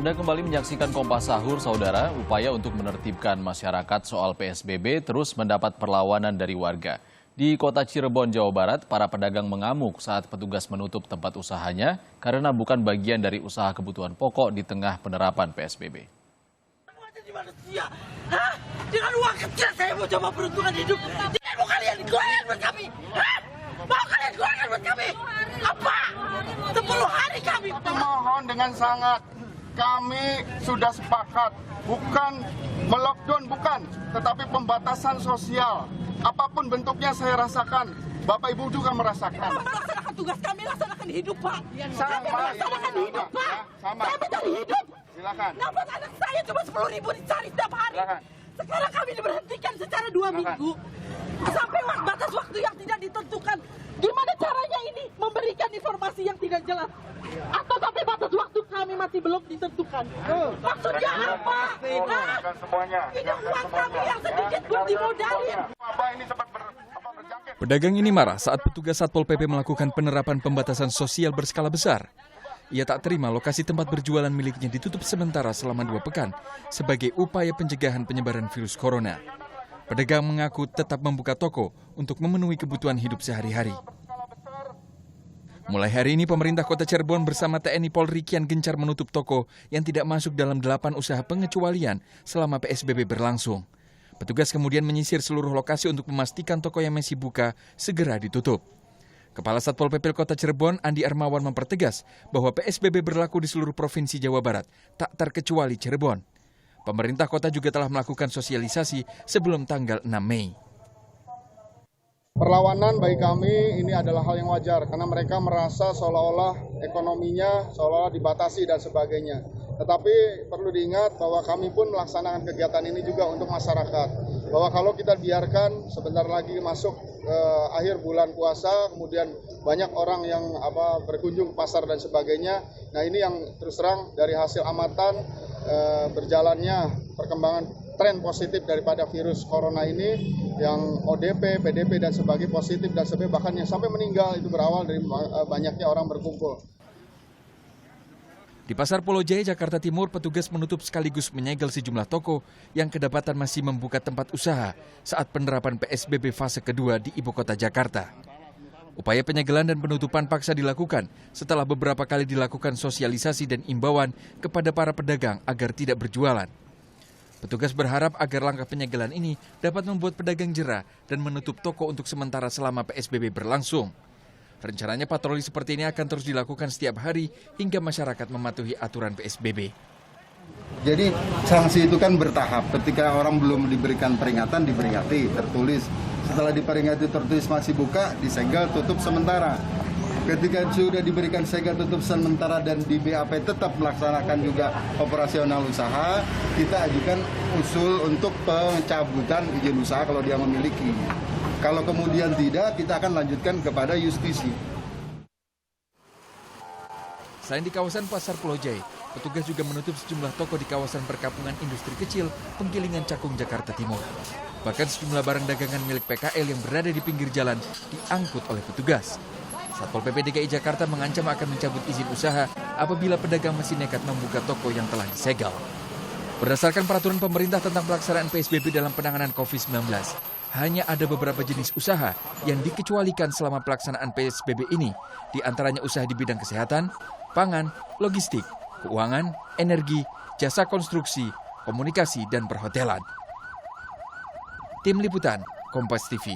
Anda kembali menyaksikan Kompas Sahur, saudara. Upaya untuk menertibkan masyarakat soal PSBB terus mendapat perlawanan dari warga. Di kota Cirebon, Jawa Barat, para pedagang mengamuk saat petugas menutup tempat usahanya karena bukan bagian dari usaha kebutuhan pokok di tengah penerapan PSBB. Hah? Dengan uang kecil saya mau coba peruntungan hidup. Tidak mau kalian keluarkan buat kami. Hah? Mau kalian keluarkan buat kami? Apa? 10 hari kami. Mohon dengan sangat. Kami sudah sepakat, bukan melockdown, bukan, tetapi pembatasan sosial. Apapun bentuknya saya rasakan, Bapak Ibu juga merasakan. Melaksanakan tugas kami, laksanakan hidup, Pak. Sama, Kami melaksanakan hidup, Pak. sama. Kami mencari hidup. Silakan. Dapat anak saya cuma 10.000 dicari setiap hari. Silakan. Sekarang kami diberhentikan secara 2 minggu. Sampai batas waktu yang tidak ditentukan. Gimana caranya ini memberikan informasi yang tidak jelas? Atau sampai batas waktu kami masih belum ditentukan? Maksudnya apa? Ini uang kami yang sedikit pun dimodalin. Pedagang ini marah saat petugas Satpol PP melakukan penerapan pembatasan sosial berskala besar. Ia tak terima lokasi tempat berjualan miliknya ditutup sementara selama 2 pekan sebagai upaya pencegahan penyebaran virus corona. Pedagang mengaku tetap membuka toko untuk memenuhi kebutuhan hidup sehari-hari. Mulai hari ini pemerintah Kota Cirebon bersama TNI Polri kian gencar menutup toko yang tidak masuk dalam 8 usaha pengecualian selama PSBB berlangsung. Petugas kemudian menyisir seluruh lokasi untuk memastikan toko yang masih buka segera ditutup. Kepala Satpol PP Kota Cirebon, Andi Armawan mempertegas bahwa PSBB berlaku di seluruh Provinsi Jawa Barat, tak terkecuali Cirebon. Pemerintah kota juga telah melakukan sosialisasi sebelum tanggal 6 Mei. Perlawanan bagi kami ini adalah hal yang wajar karena mereka merasa seolah-olah ekonominya seolah-olah dibatasi dan sebagainya. Tetapi perlu diingat bahwa kami pun melaksanakan kegiatan ini juga untuk masyarakat. Bahwa kalau kita biarkan sebentar lagi masuk akhir bulan puasa, kemudian banyak orang yang berkunjung ke pasar dan sebagainya. Nah ini yang terus terang dari hasil amatan berjalannya perkembangan tren positif daripada virus corona ini yang ODP, PDP dan sebagainya positif dan sebagainya bahkan yang sampai meninggal itu berawal dari banyaknya orang berkumpul. Di Pasar Pulau Jaya, Jakarta Timur, petugas menutup sekaligus menyegel sejumlah toko yang kedapatan masih membuka tempat usaha saat penerapan PSBB fase kedua di Ibu Kota Jakarta. Upaya penyegelan dan penutupan paksa dilakukan setelah beberapa kali dilakukan sosialisasi dan imbauan kepada para pedagang agar tidak berjualan. Petugas berharap agar langkah penyegelan ini dapat membuat pedagang jera dan menutup toko untuk sementara selama PSBB berlangsung. Rencananya patroli seperti ini akan terus dilakukan setiap hari hingga masyarakat mematuhi aturan PSBB. Jadi sanksi itu kan bertahap. Ketika orang belum diberikan peringatan, diperingati, tertulis. Setelah diperingati tertulis masih buka, disegel, tutup sementara. Ketika sudah diberikan segel tutup sementara dan di BAP tetap melaksanakan juga operasional usaha, kita ajukan usul untuk pencabutan izin usaha kalau dia memiliki. Kalau kemudian tidak, kita akan lanjutkan kepada justisi. Selain di kawasan Pasar Pulau Jaya, petugas juga menutup sejumlah toko di kawasan perkampungan industri kecil Penggilingan Cakung, Jakarta Timur. Bahkan sejumlah barang dagangan milik PKL yang berada di pinggir jalan diangkut oleh petugas. Satpol PP DKI Jakarta mengancam akan mencabut izin usaha apabila pedagang masih nekat membuka toko yang telah disegel. Berdasarkan peraturan pemerintah tentang pelaksanaan PSBB dalam penanganan COVID-19, hanya ada beberapa jenis usaha yang dikecualikan selama pelaksanaan PSBB ini, di antaranya usaha di bidang kesehatan, pangan, logistik, keuangan, energi, jasa konstruksi, komunikasi, dan perhotelan. Tim Liputan, Kompas TV.